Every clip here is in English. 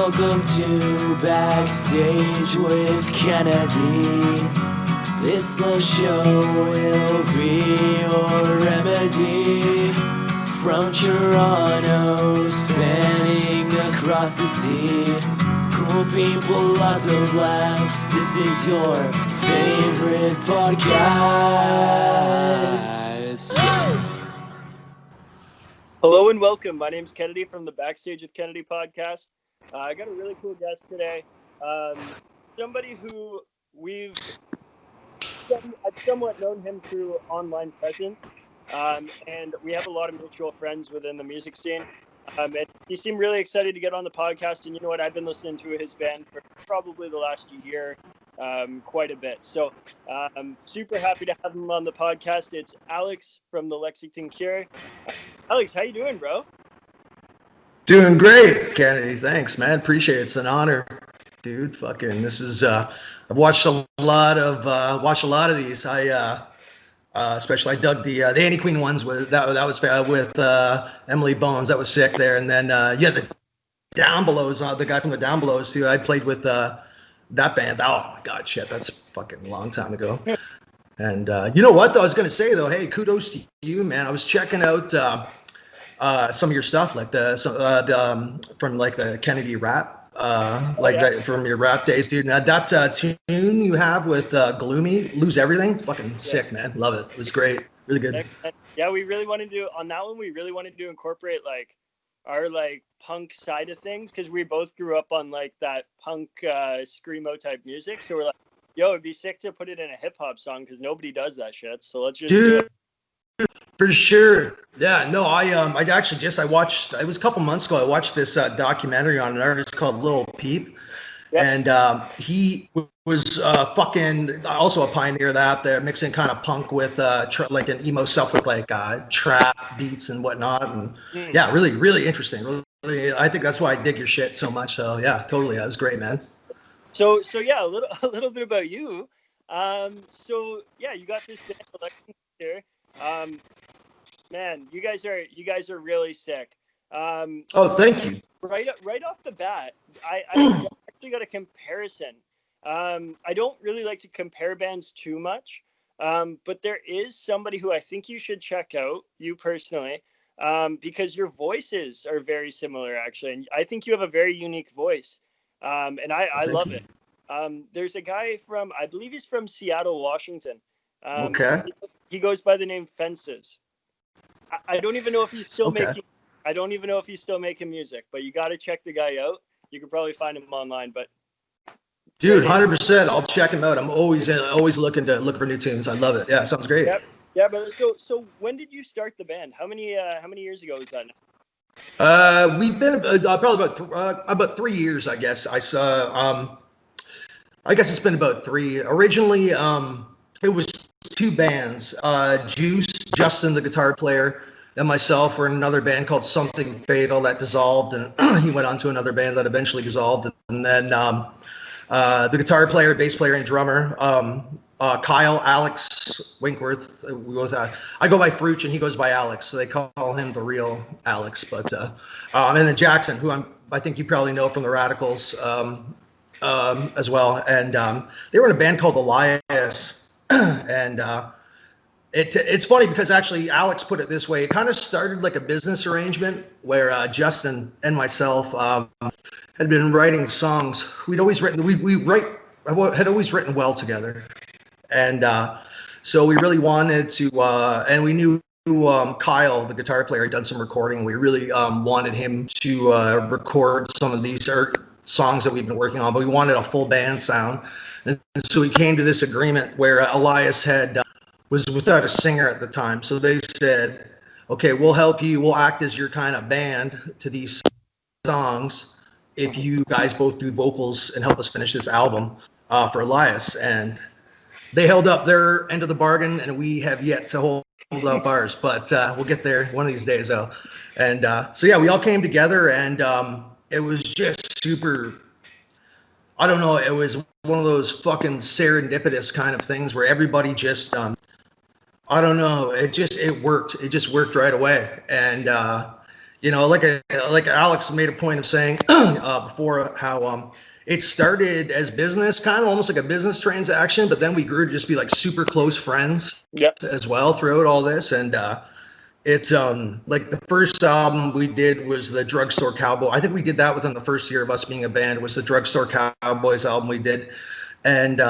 Welcome to Backstage with Kennedy. This little show will be your remedy. From Toronto, spanning across the sea. Cool people, lots of laughs. This is your favorite podcast. Hello and welcome. My name's Kennedy from the Backstage with Kennedy podcast. I got a really cool guest today. Somebody who I've somewhat known him through online presence, and we have a lot of mutual friends within the music scene. And he seemed really excited to get on the podcast, and you know what? I've been listening to his band for probably the last year, quite a bit. So I'm super happy to have him on the podcast. It's Alex from the Lexington Cure. Alex, how you doing, bro? Doing great, Kennedy. Thanks, man. Appreciate it. It's an honor, dude. Fucking, this is. I've watched a lot of these. Especially I dug the Annie Queen ones with that was with Emily Bones. That was sick there. And then the Down Belows, the guy from the Down Belows too. I played with that band. Oh my god, shit, that's fucking a long time ago. And you know what though? I was gonna say though, hey, kudos to you, man. I was checking out some of your stuff, like from like the Kennedy rap. That from your rap days, dude. Now that tune you have with Gloomy, Lose Everything, fucking sick, man. Love it. It was great, really good. Yeah, we really wanted to on that one. We really wanted to incorporate like our like punk side of things because we both grew up on like that punk screamo type music. So we're like, yo, it'd be sick to put it in a hip hop song because nobody does that shit. So let's just do it. For sure. Yeah, no, I watched, it was a couple months ago, I watched this documentary on an artist called Lil Peep. Yep. And he was fucking also a pioneer of that. They're mixing kind of punk with like an emo stuff with like trap beats and whatnot. And yeah, really, really interesting. Really, I think that's why I dig your shit so much. So yeah, totally. That was great, man. So yeah, a little bit about you. So yeah, you got this band selection here. Man, you guys are really sick. Oh, thank you. Right off the bat, I actually got a comparison. I don't really like to compare bands too much, but there is somebody who I think you should check out, you personally, because your voices are very similar, actually, and I think you have a very unique voice, and I love it. There's a guy from, I believe he's from Seattle, Washington. Okay. He goes by the name Fences. I don't even know if he's still okay. I don't even know if he's still making music, but you got to check the guy out. You can probably find him online, but dude, 100%. I'll check him out. I'm always looking for new tunes. I love it. Yeah, sounds great. Yep. Yeah, but so when did you start the band? How many years ago was that now? We've been probably about 3 years, I guess. I guess it's been about 3. Originally, it was 2 bands. Juice, Justin, the guitar player, and myself were in another band called Something Fatal that dissolved, and he went on to another band that eventually dissolved. And then the guitar player, bass player, and drummer, Kyle, Alex Winkworth. I go by Fruch, and he goes by Alex, so they call him the real Alex. But and then Jackson, who I think you probably know from the Radicals as well, and they were in a band called Elias. And it's funny because actually Alex put it this way. It kind of started like a business arrangement where Justin and myself had been writing songs. We'd always written had always written well together, and so we really wanted to. And we knew Kyle, the guitar player, had done some recording. We really wanted him to record some of these songs that we've been working on, but we wanted a full band sound. And so we came to this agreement where Elias was without a singer at the time. So they said, okay, we'll help you. We'll act as your kind of band to these songs if you guys both do vocals and help us finish this album for Elias. And they held up their end of the bargain, and we have yet to hold up ours. But we'll get there one of these days, though. And so, yeah, we all came together, and it was just super... I don't know, it was one of those fucking serendipitous kind of things where everybody just, I don't know, it worked. It just worked right away. And like Alex made a point of saying before how it started as business, kind of almost like a business transaction, but then we grew to just be like super close friends Yeah. as well throughout all this. And it's like the first album we did was the Drugstore Cowboy. I think we did that within the first year of us being a band. It was the Drugstore Cowboys album we did, and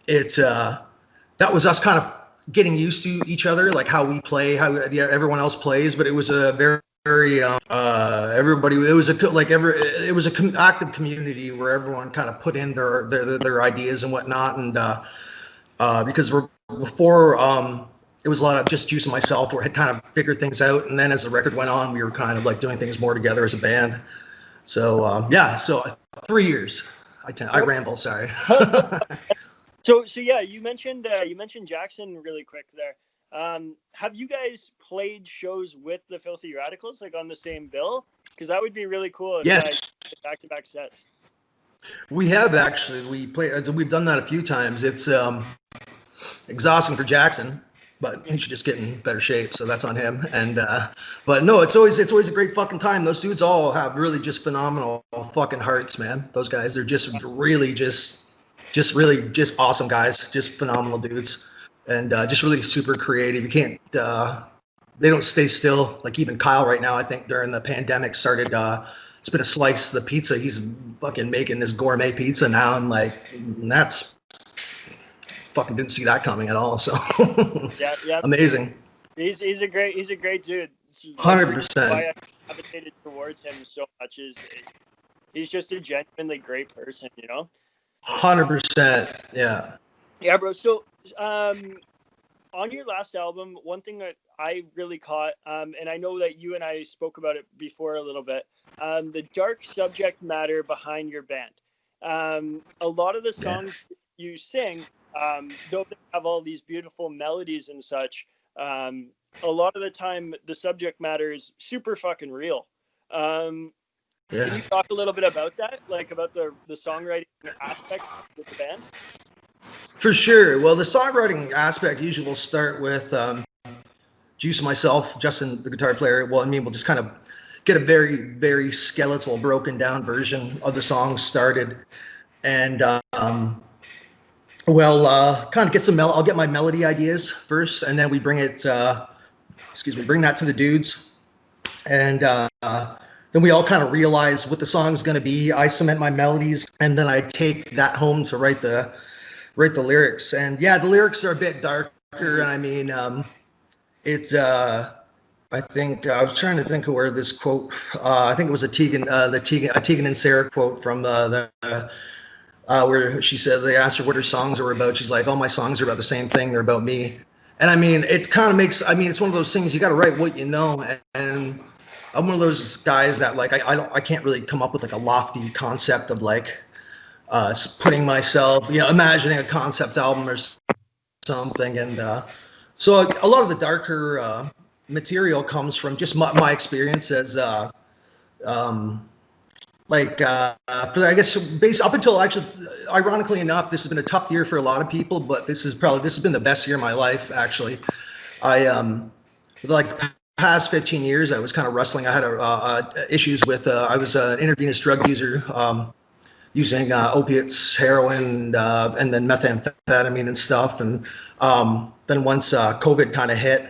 it's that was us kind of getting used to each other, like how we play, how everyone else plays. But it was a very everybody. It was it was a active community where everyone kind of put in their ideas and whatnot, and because we're before it was a lot of just Juice and myself who had kind of figured things out, and then as the record went on, we were kind of like doing things more together as a band. So yeah, so 3 years. I ramble, sorry. So yeah, you mentioned Jackson really quick there. Have you guys played shows with the Filthy Radicals, like on the same bill? Because that would be really cool if you Yes, guys did back-to-back sets. we have actually. We've done that a few times. It's exhausting for Jackson, but he should just get in better shape, so that's on him. And but no, it's always a great fucking time. Those dudes all have really just phenomenal fucking hearts, man. Those guys, they're just really just awesome guys, just phenomenal dudes, and just really super creative. You can't they don't stay still. Like even Kyle right now, I think during the pandemic started it's been a slice of the pizza. He's fucking making this gourmet pizza now, and like that's fucking didn't see that coming at all. So Yeah. amazing. He's a great dude. It's one of the reasons 100%. why I gravitated towards him so much is he's just a genuinely great person, you know. 100%. Yeah. Yeah, bro. So, on your last album, one thing that I really caught, and I know that you and I spoke about it before a little bit, the dark subject matter behind your band. A lot of the songs you sing, though they have all these beautiful melodies and such, a lot of the time the subject matter is super fucking real. Can Yeah. you talk a little bit about that, like about the songwriting aspect with the band? For sure. Well, the songwriting aspect usually will start with Juice and myself, Justin, the guitar player. Well, I mean, we'll just kind of get a very skeletal, broken down version of the song started, and kind of get some. I'll get my melody ideas first, and then we bring it. Bring that to the dudes, and then we all kind of realize what the song is going to be. I cement my melodies, and then I take that home to write the lyrics. And yeah, the lyrics are a bit darker, and I mean, it's I think I was trying to think of where this quote. I think it was a Tegan and Sarah quote from where she said they asked her what her songs were about. She's like, "All my songs are about the same thing. They're about me." And I mean, it kind of makes. I mean, it's one of those things you got to write what you know. And I'm one of those guys that like I can't really come up with like a lofty concept of like putting myself, imagining a concept album or something. And so a lot of the darker material comes from just my experience as I guess based up until actually, ironically enough, this has been a tough year for a lot of people, but this has been the best year of my life actually. I like past 15 years I was kind of wrestling. I had issues with I was an intravenous drug user, using opiates, heroin, and then methamphetamine and stuff. And then once COVID kind of hit,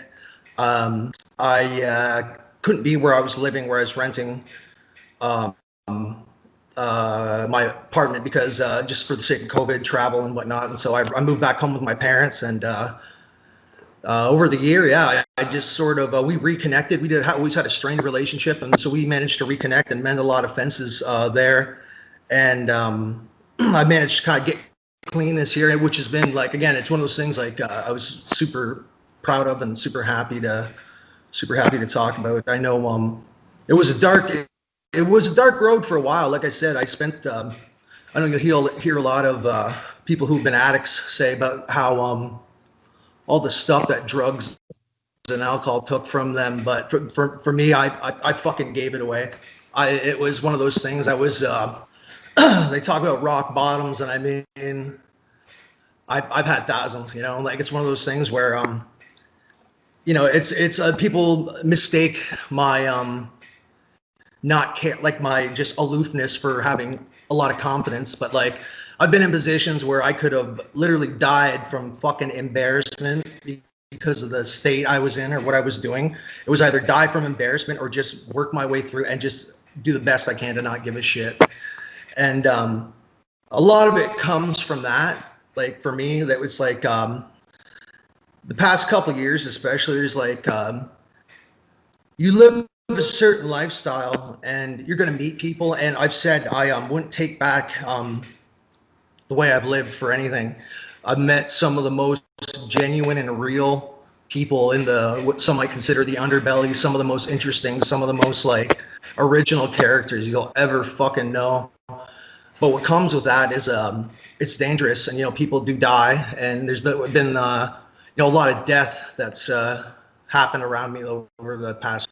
I couldn't be where I was living, where I was renting my apartment because just for the sake of COVID, travel and whatnot. And so I moved back home with my parents. And over the year, I just sort of we reconnected. We always had a strained relationship, and so we managed to reconnect and mend a lot of fences there. And I managed to kind of get clean this year, which has been like, again, it's one of those things like I was super proud of and super happy to talk about. I know it was a dark road for a while. Like I said, I spent I know you'll hear a lot of people who've been addicts say about how all the stuff that drugs and alcohol took from them, but for me, I fucking gave it away. It was one of those things. I was they talk about rock bottoms, and I mean, I've had thousands. Like it's one of those things where it's people mistake my not care, like my just aloofness for having a lot of confidence. But like, I've been in positions where I could have literally died from fucking embarrassment because of the state I was in or what I was doing. It was either die from embarrassment or just work my way through and just do the best I can to not give a shit. And a lot of it comes from that. Like for me, that was like the past couple of years, especially, there's like you live a certain lifestyle and you're going to meet people. And I've said I wouldn't take back the way I've lived for anything. I've met some of the most genuine and real people in the what some might consider the underbelly, some of the most interesting, some of the most like original characters you'll ever fucking know. But what comes with that is it's dangerous, and people do die, and there's been a lot of death that's happened around me over the past,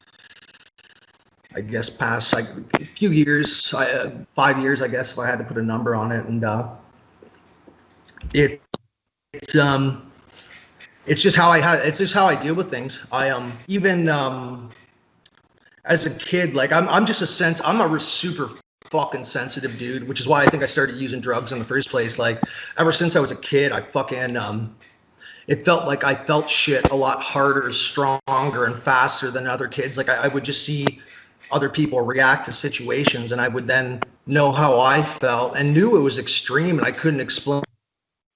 I guess, like a few years, 5 years, I guess, if I had to put a number on it. And it it's just how it's just how I deal with things. I even as a kid, like I'm a super fucking sensitive dude, which is why I think I started using drugs in the first place. Like ever since I was a kid, I fucking it felt like I felt shit a lot harder, stronger, and faster than other kids. Like I would just see other people react to situations, and I would then know how I felt and knew it was extreme, and I couldn't explain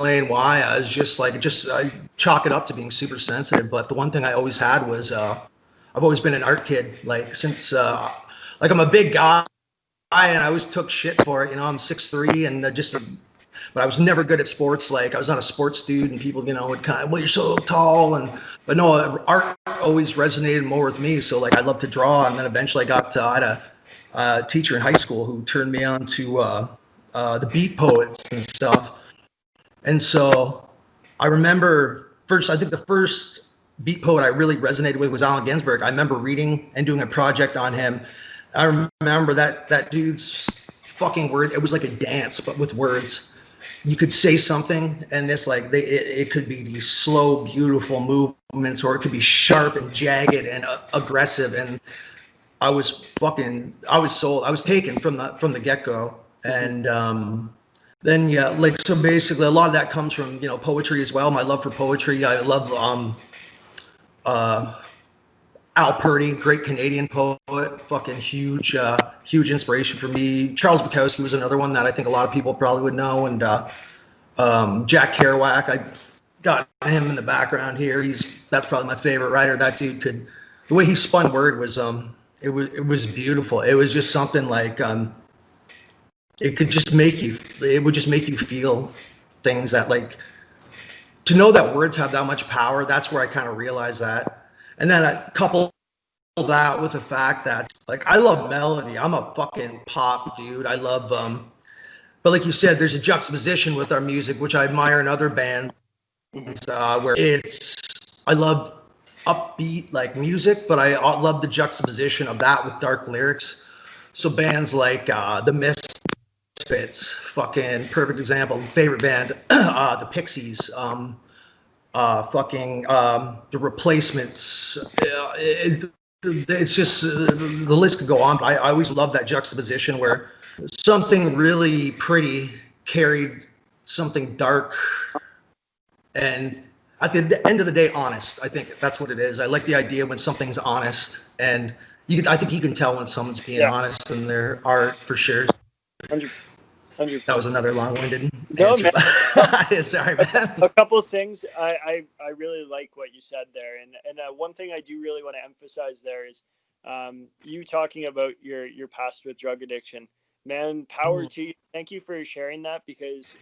why. I was just like, I chalk it up to being super sensitive. But the one thing I always had was I've always been an art kid. Like since like I'm a big guy and I always took shit for it. I'm 6'3" and but I was never good at sports. Like I was not a sports dude, and people would kind of, well, you're so tall, but no, art always resonated more with me. So like I love to draw, and then eventually I had a teacher in high school who turned me on to the beat poets and stuff. And so I remember I think the first beat poet I really resonated with was Allen Ginsberg. I remember reading and doing a project on him. I remember that dude's fucking word. It was like a dance, but with words. You could say something, and it could be these slow, beautiful movements, or it could be sharp and jagged and aggressive. And I was sold. I was taken from the get go. And then yeah, like so basically a lot of that comes from poetry as well. My love for poetry. I love Al Purdy, great Canadian poet, fucking huge inspiration for me. Charles Bukowski was another one that I think a lot of people probably would know, and Jack Kerouac. I got him in the background here. That's probably my favorite writer. That dude the way he spun word was it was beautiful. It was just something like it would just make you feel things that, like, to know that words have that much power. That's where I kind of realized that. And then I couple that with the fact that, like, I love melody. I'm a fucking pop dude. I love but like you said, there's a juxtaposition with our music, which I admire in other bands, where I love upbeat like music, but I love the juxtaposition of that with dark lyrics. So bands like the Misfits, fucking perfect example. Favorite band, the Pixies, the Replacements. It's just the list could go on. But I always love that juxtaposition where something really pretty carried something dark, and at the end of the day, honest. I think that's what it is. I like the idea when something's honest, and I think you can tell when someone's being honest in their art for sure. 100%. That was another long-winded No, answer. man. Sorry, man. A couple of things I really like what you said there, and one thing I do really want to emphasize there is you talking about your past with drug addiction. Man, power to you. Thank you for sharing that, because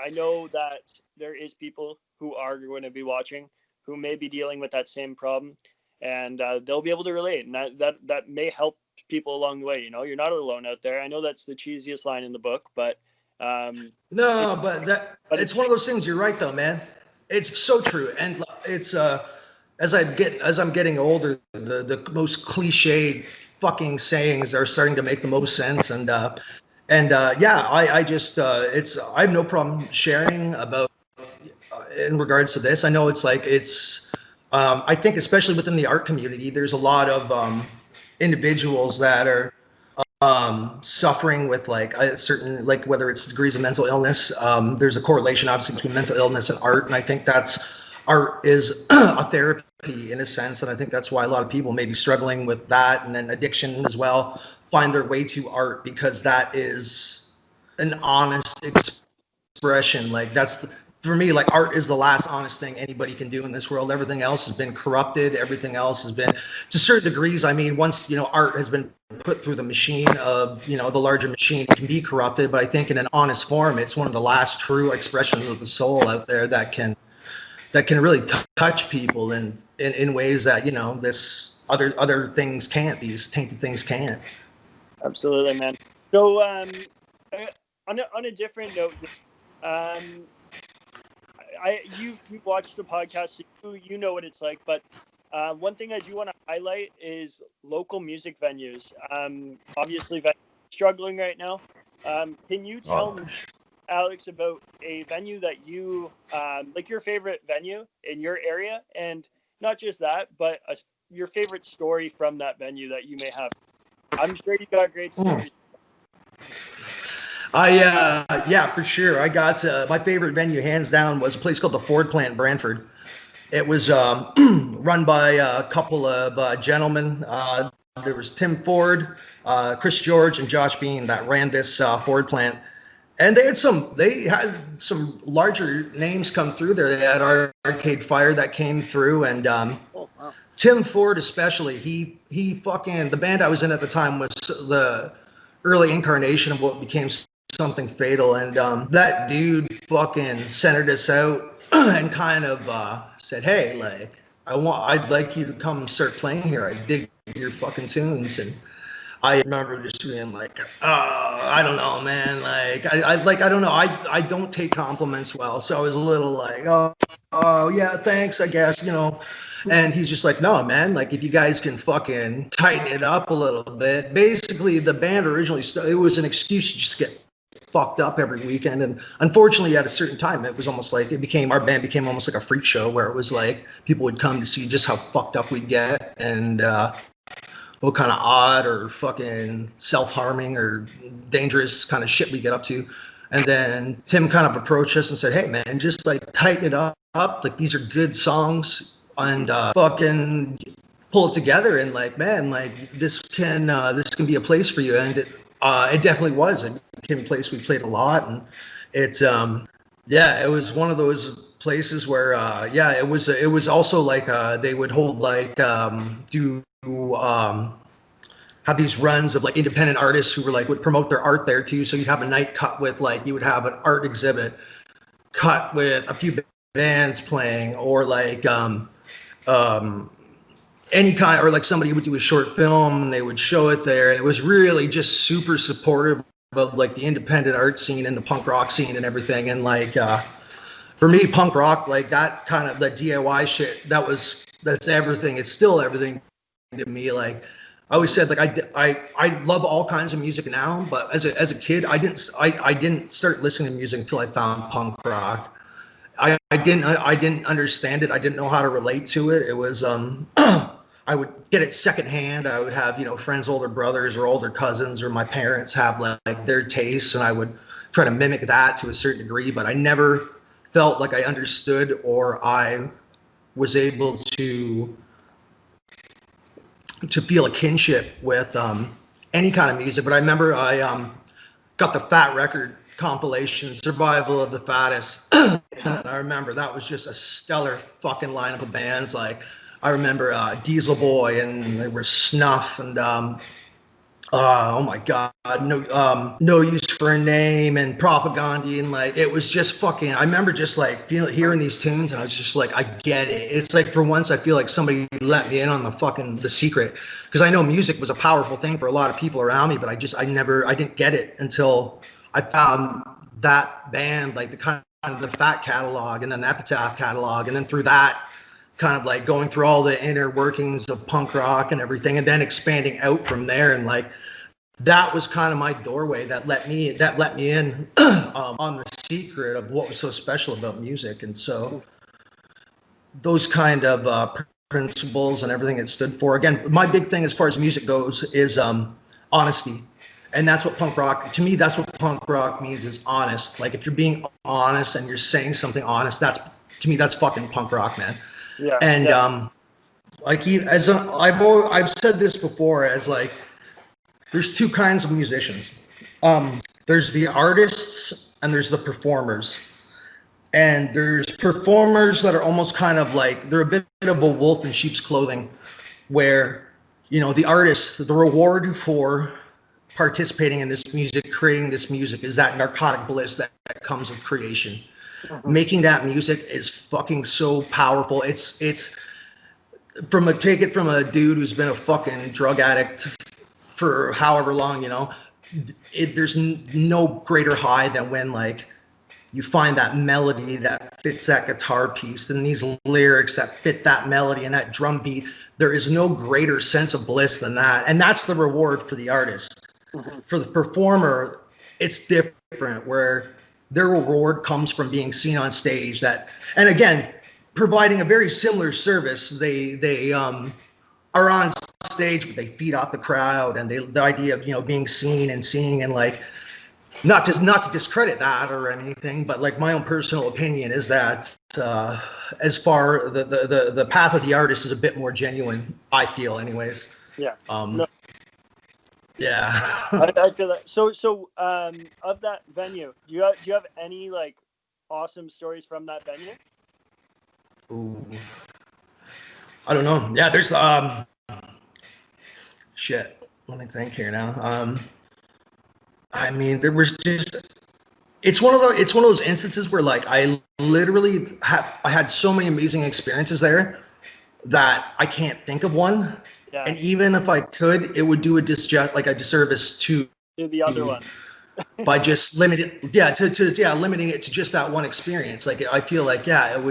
I know that there is people who are going to be watching who may be dealing with that same problem, and they'll be able to relate, and that may help people along the way. You're not alone out there. I know that's the cheesiest line in the book, but no, but it's one of those things. You're right, though, man. It's so true, and it's as I'm getting older, the most cliched fucking sayings are starting to make the most sense, and yeah, I just I have no problem sharing about in regards to this. I know it's like I think especially within the art community, there's a lot of individuals that are suffering with like a certain, like whether it's degrees of mental illness. There's a correlation obviously between mental illness and art, and I think that's art is a therapy in a sense, and I think that's why a lot of people may be struggling with that, and then addiction as well, find their way to art because that is an honest expression. Like for me, like art is the last honest thing anybody can do in this world. Everything else has been corrupted. Everything else has been, to certain degrees. I mean, once art has been put through the machine of the larger machine, it can be corrupted. But I think in an honest form, it's one of the last true expressions of the soul out there that can really touch people in ways that this other things can't. These tainted things can't. Absolutely, man. So, on a different note, you've watched the podcast, you know what it's like, but one thing I do want to highlight is local music venues. Obviously, struggling right now. Can you tell me, Alex, about a venue that you like, your favorite venue in your area, and not just that, but your favorite story from that venue that you may have? I'm sure you got great stories. Yeah, for sure. I got my favorite venue, hands down, was a place called the Ford Plant in Brantford. It was run by a couple of gentlemen. There was Tim Ford, Chris George, and Josh Bean that ran this Ford plant. And they had some larger names come through there. They had Arcade Fire that came through, and Oh, wow. Tim Ford especially. He fucking, the band I was in at the time was the early incarnation of what became Something Fatal, and that dude fucking centered us out and kind of said, "Hey, like I'd like you to come start playing here. I dig your fucking tunes." And I remember just being like, I don't know, man. Like I don't know. I don't take compliments well, so I was a little like, oh yeah, thanks, I guess, And he's just like, no, man. Like if you guys can fucking tighten it up a little bit. Basically, the band originally it was an excuse to just get fucked up every weekend, and unfortunately at a certain time it was almost like our band became almost like a freak show where it was like people would come to see just how fucked up we'd get, and what kind of odd or fucking self-harming or dangerous kind of shit we get up to. And then Tim kind of approached us and said, "Hey man, just like tighten it up, like these are good songs, and fucking pull it together, and like, man, like this can be a place for you." And it definitely was. It became a place we played a lot, and it's it was one of those places where it was also like they would hold like have these runs of like independent artists who were like would promote their art there too. So you'd have a night cut with like, you would have an art exhibit cut with a few bands playing, or like any kind, or like somebody would do a short film and they would show it there. And it was really just super supportive of like the independent art scene and the punk rock scene and everything. And like for me, punk rock, like that kind of the DIY shit, that's everything. It's still everything to me. Like I always said, like I love all kinds of music now, but as a kid, I didn't start listening to music until I found punk rock. I didn't understand it. I didn't know how to relate to it. It was I would get it secondhand. I would have friends' older brothers or older cousins or my parents have like their tastes, and I would try to mimic that to a certain degree. But I never felt like I understood or I was able to feel a kinship with any kind of music. But I remember I got the Fat Record compilation, Survival of the Fattest. And I remember that was just a stellar fucking lineup of bands. Like I remember Diesel Boy, and there was Snuff, and oh my god, No Use for a Name, and Propaganda, and like it was just fucking. I remember just like hearing these tunes, and I was just like, I get it. It's like for once I feel like somebody let me in on the secret, because I know music was a powerful thing for a lot of people around me, but I didn't get it until I found that band, like the kind of the Fat catalog, and then the Epitaph catalog, and then through that kind of like going through all the inner workings of punk rock and everything, and then expanding out from there. And like that was kind of my doorway that let me in on the secret of what was so special about music. And so those kind of principles and everything it stood for. Again, my big thing as far as music goes is honesty. And that's what punk rock, to me, that's what punk rock means, is honest. Like if you're being honest and you're saying something honest, that's, to me, that's fucking punk rock, man. Yeah. And Yeah. like I've said this before, as like there's two kinds of musicians. There's the artists and there's the performers. And there's performers that are almost kind of like, they're a bit of a wolf in sheep's clothing, where, you know, the artist, the reward for participating in this music, creating this music, is that narcotic bliss that comes with creation. Mhm. Making that music is fucking so powerful. It's from a, take it from a dude who's been a fucking drug addict for however long, you know, there's no greater high than when like you find that melody that fits that guitar piece and these lyrics that fit that melody and that drum beat. There is no greater sense of bliss than that. And that's the reward for the artist. Mhm. For the performer, it's different, where their reward comes from being seen on stage. That, and again, providing a very similar service. They are on stage, but they feed off the crowd, and the idea of, you know, being seen and seeing, and like, not to discredit that or anything, but like my own personal opinion is that as far the path of the artist is a bit more genuine, I feel, anyways. Yeah. Um, No, yeah. I feel that. So, of that venue, do you have any like awesome stories from that venue? Ooh, I don't know. Yeah, there's shit. Let me think here now. I mean, there was just, it's one of those instances where like I literally I had so many amazing experiences there that I can't think of one. Yeah. And even if I could, it would do a disservice to, Do the other ones. by just limiting, yeah, limiting it to just that one experience. Like I feel like, yeah, it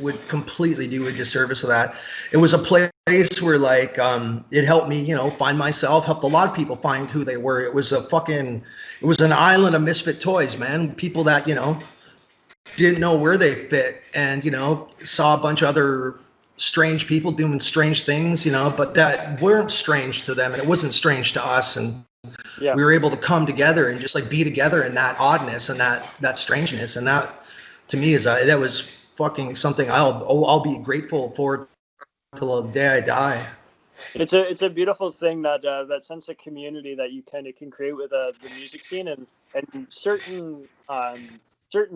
would completely do a disservice to that. It was a place where like it helped me, you know, find myself, helped a lot of people find who they were. It was an island of misfit toys, man. People that, you know, didn't know where they fit, and, you know, saw a bunch of other strange people doing strange things, you know, but that weren't strange to them, and it wasn't strange to us. And Yeah. we were able to come together and just like be together in that oddness and that strangeness. And that, to me, is that was fucking something I'll be grateful for till the day I die. It's a beautiful thing, that that sense of community that you kind of can create with the music scene, and certain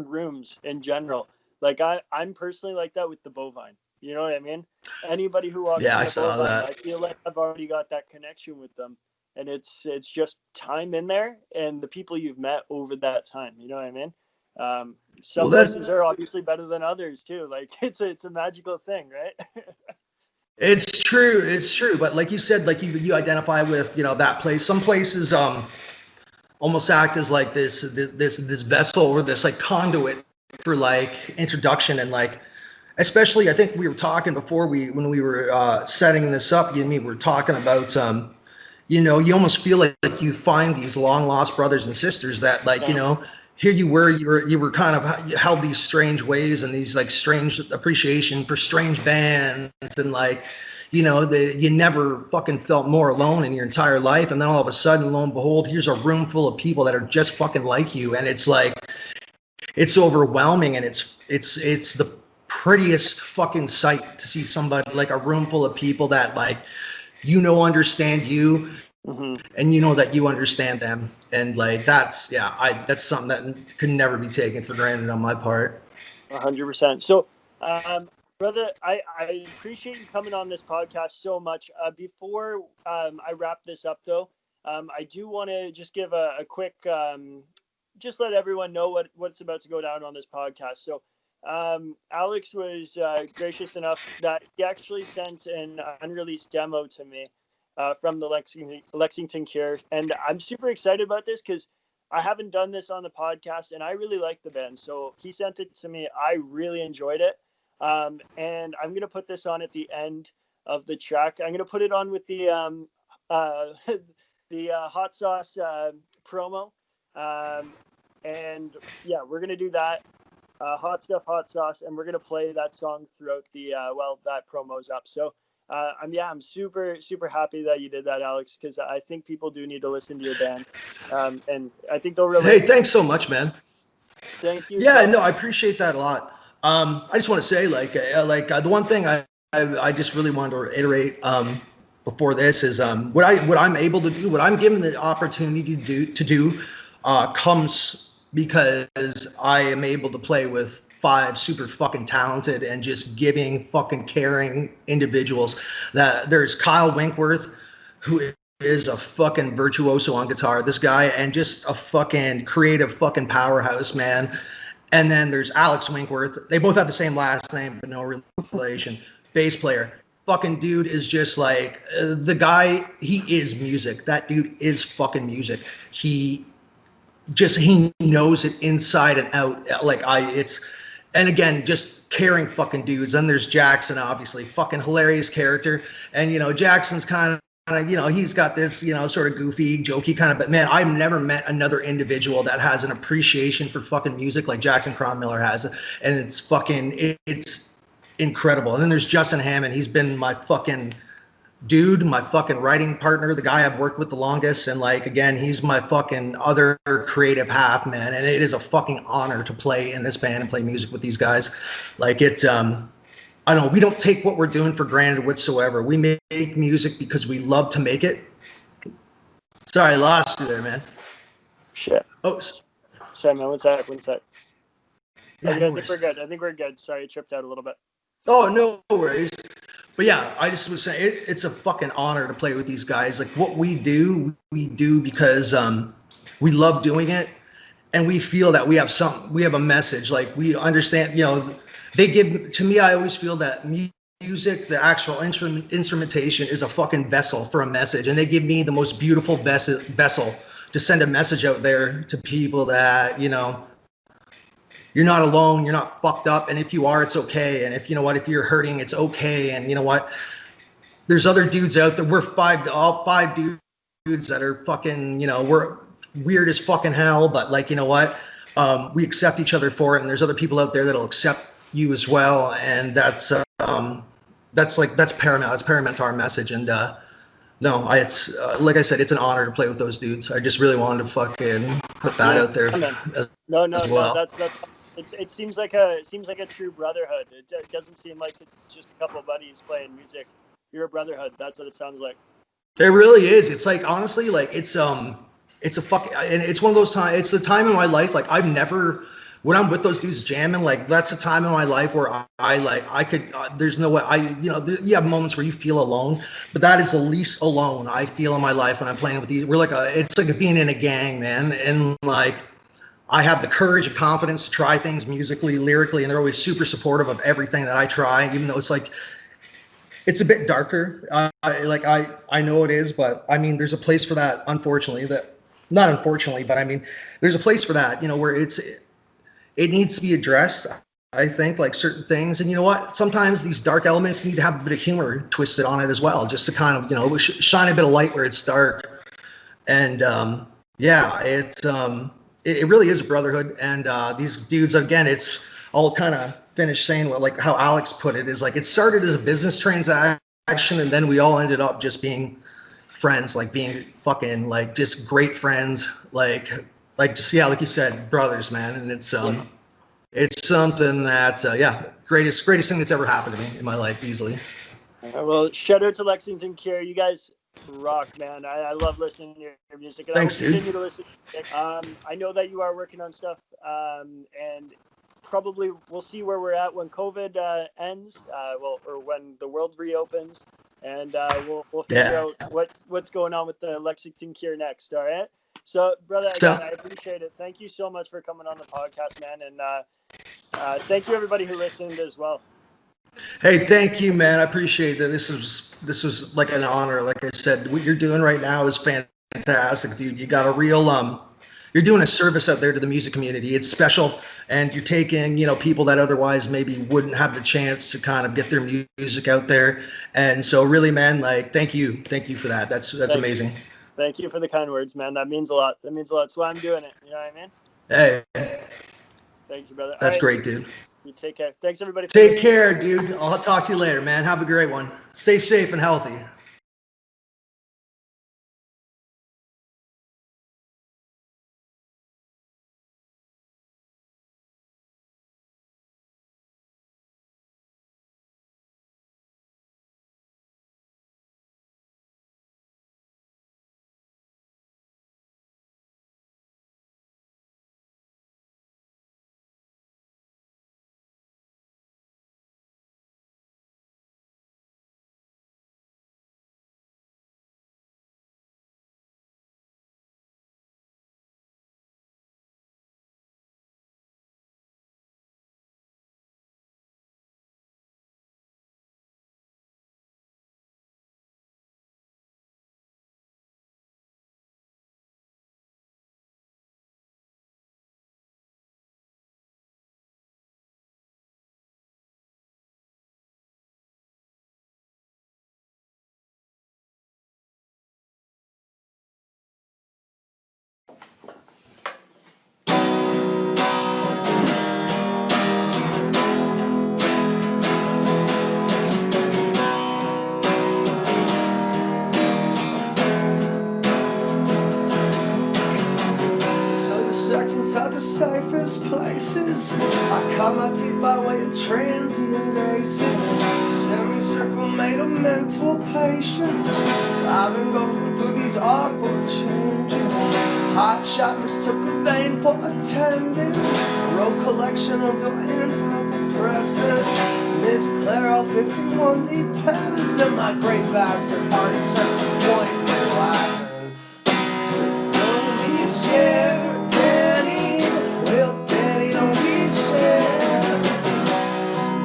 rooms in general. Like I'm personally like that with the Bovine. You know what I mean? Anybody who walks Yeah, in I the saw Bovine, that. I feel like I've already got that connection with them, and it's just time in there and the people you've met over that time. You know what I mean? Well, Some places that are obviously better than others too. Like it's a magical thing, right? it's true, it's true. But like you said, like you identify with, you know, that place. Some places almost act as like this vessel, or this like conduit for like introduction. And like, especially, I think we were talking before, when we were setting this up, you and me were talking about you know, you almost feel like you find these long lost brothers and sisters that, like, you Yeah. know, here you were kind of held these strange ways and these like strange appreciation for strange bands. And like, you know, you never fucking felt more alone in your entire life. And then all of a sudden, lo and behold, here's a room full of people that are just fucking like you. And it's like, it's overwhelming. And it's the prettiest fucking sight to see somebody, like a room full of people that, like, you know, understand you, Hmm. and you know that you understand them. And like, that's, yeah, that's something that could never be taken for granted on my part. 100%. So, um, brother, I appreciate you coming on this podcast so much. Before I wrap this up, though, I do want to just give a quick, just let everyone know what's about to go down on this podcast. So, Alex was gracious enough that he actually sent an unreleased demo to me from the Lexington Cure, and I'm super excited about this because I haven't done this on the podcast, and I really like the band. So he sent it to me. I really enjoyed it, and I'm gonna put this on at the end of the track. I'm gonna put it on with the the hot sauce promo, um, and yeah, we're gonna do that. Hot stuff, hot sauce, and we're gonna play that song throughout the while that promo's up. So I'm super happy that you did that, Alex, because I think people do need to listen to your band, and I think they'll Hey, relate. thanks so much, man. Thank you. Yeah, no, I appreciate that a lot. I just want to say, the one thing I just really wanted to reiterate before this is what I'm able to do, what I'm given the opportunity to do comes because I am able to play with five super fucking talented and just giving fucking caring individuals. That there's Kyle Winkworth, who is a fucking virtuoso on guitar. This guy, and just a fucking creative fucking powerhouse, man. And then there's Alex Winkworth. They both have the same last name, but no relation. Bass player. Fucking dude is just like the guy. He is music. That dude is fucking music. He knows it inside and out. And again, just caring fucking dudes. Then there's Jackson, obviously, fucking hilarious character. And Jackson's kind of, he's got this, sort of goofy, jokey kind of, but man, I've never met another individual that has an appreciation for fucking music like Jackson Cronmiller has. And it's incredible. And then there's Justin Hammond. He's been my fucking dude, my fucking writing partner, the guy I've worked with the longest. And again, he's my fucking other creative half, man. And it is a fucking honor to play in this band and play music with these guys. I don't know, we don't take what we're doing for granted whatsoever. We make music because we love to make it. Sorry, I lost you there, man. Shit. Oh, sorry, man. One sec. yeah, Okay, no I think we're good. Sorry, I tripped out a little bit. Oh, no worries. But yeah, I just was saying it's a fucking honor to play with these guys. Like what we do because we love doing it, and we feel that we have a message. Like we understand, they give to me. I always feel that music, the actual instrumentation, is a fucking vessel for a message, and they give me the most beautiful vessel to send a message out there to people that you're not alone, you're not fucked up, and if you are, it's okay. And if if you're hurting, it's okay. And there's other dudes out there. We're all five dudes that are fucking, we're weird as fucking hell, but we accept each other for it. And there's other people out there that'll accept you as well. And that's paramount. It's paramount to our message. And no, it's like I said, it's an honor to play with those dudes. I just really wanted to fucking put that out there. No, well. that's it seems like a true brotherhood. It doesn't seem like it's just a couple of buddies playing music. You're a brotherhood. That's what it sounds like. It really is. It's honestly, it's a fucking, and it's one of those times. It's a time in my life when I'm with those dudes jamming, that's a time in my life where I could, there's no way you have moments where you feel alone, but that is the least alone I feel in my life when I'm playing with these. It's like being in a gang, man. And I have the courage and confidence to try things musically, lyrically, and they're always super supportive of everything that I try, even though it's it's a bit darker. I know it is, but I mean, there's a place for that, unfortunately, not unfortunately, but I mean, there's a place for that, where it needs to be addressed. I think certain things, and you know what? Sometimes these dark elements need to have a bit of humor twisted on it as well, just to kind of, shine a bit of light where it's dark. And yeah, it really is a brotherhood. And these dudes, again, it's all kind of finished saying what, how Alex put it, is it started as a business transaction, and then we all ended up just being friends, being fucking just great friends, just, yeah, like you said, brothers, man. And it's something that greatest thing that's ever happened to me in my life, easily. Well, shout out to Lexington Cure. You guys rock, man. I love listening to your music, and Thanks, I will continue to listen. I know that you are working on stuff, and probably we'll see where we're at when COVID ends, or when the world reopens, and we'll figure out what's going on with the Lexington Cure next. All right. So, brother, again, I appreciate it. Thank you so much for coming on the podcast, man, and thank you everybody who listened as well. Hey, thank you, man. I appreciate that. This was like an honor. Like I said, what you're doing right now is fantastic, dude. You got a real you're doing a service out there to the music community. It's special, and you're taking people that otherwise maybe wouldn't have the chance to kind of get their music out there. And so, really, man, thank you for that. That's amazing. Thank you for the kind words, man. That means a lot. That's why I'm doing it. You know what I mean? Hey, thank you, brother. That's great, dude. You take care. Thanks everybody. Take care, dude. I'll talk to you later, man. Have a great one. Stay safe and healthy. Sex inside the safest places. I cut my teeth by way of transient races. Semicircle made of mental patience. I've been going through these awkward changes. Hot shot mistook a vein for attendant. Road collection of your antidepressants. Miss Claro 51 dependence. And my great bastard heart is at the point where laughing. Don't be scared. Well, Daddy, don't be scared.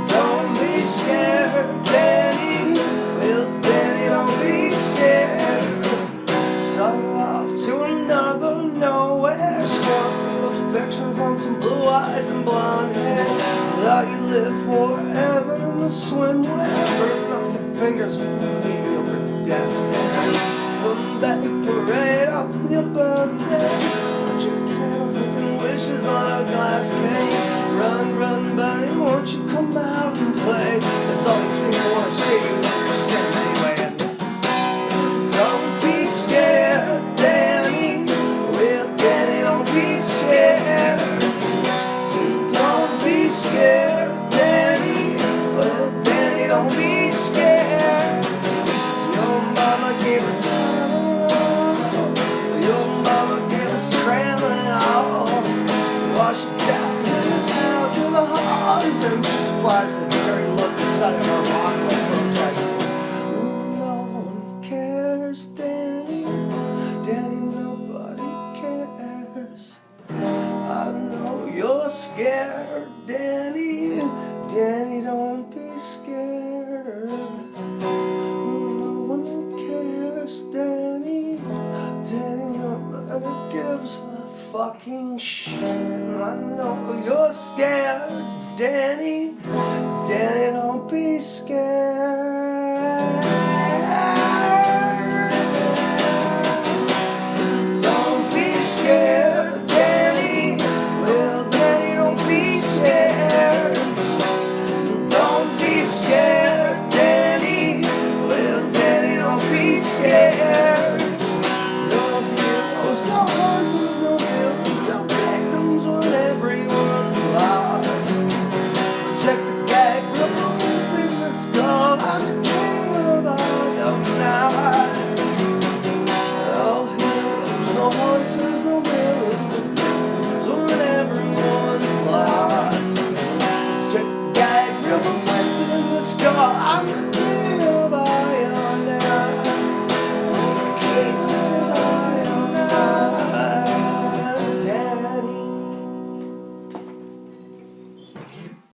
Don't be scared, Daddy. Well, Daddy, don't be scared. Saw you off to another nowhere. Squandered affections on some blue eyes and blonde hair. Thought you lived forever in the swimwear. Burning off your fingers with a mediocre death stare. Scumbag parade on your birthday. Wishes on a glass cake. Run, run, buddy, won't you come out and play? That's all these things I wanna see you anyway. Don't be scared, Danny. Well, Danny, don't be scared. Don't be scared, Danny. Well, Danny, don't be scared. Your mama gave us time. Your mama gave us trailing off. Wash it down and out to the heart. And she splatters a dirty look inside of her Broadway protesting. No one cares, Danny. Danny, nobody cares. I know you're scared, Danny. Danny, don't be scared. No one cares, Danny. Danny, nobody gives a fucking shit. I know you're scared, Danny. Danny, don't be scared. Don't be scared, Danny. Well, Danny, don't be scared. Don't be scared, Danny. Well, Danny, don't be scared.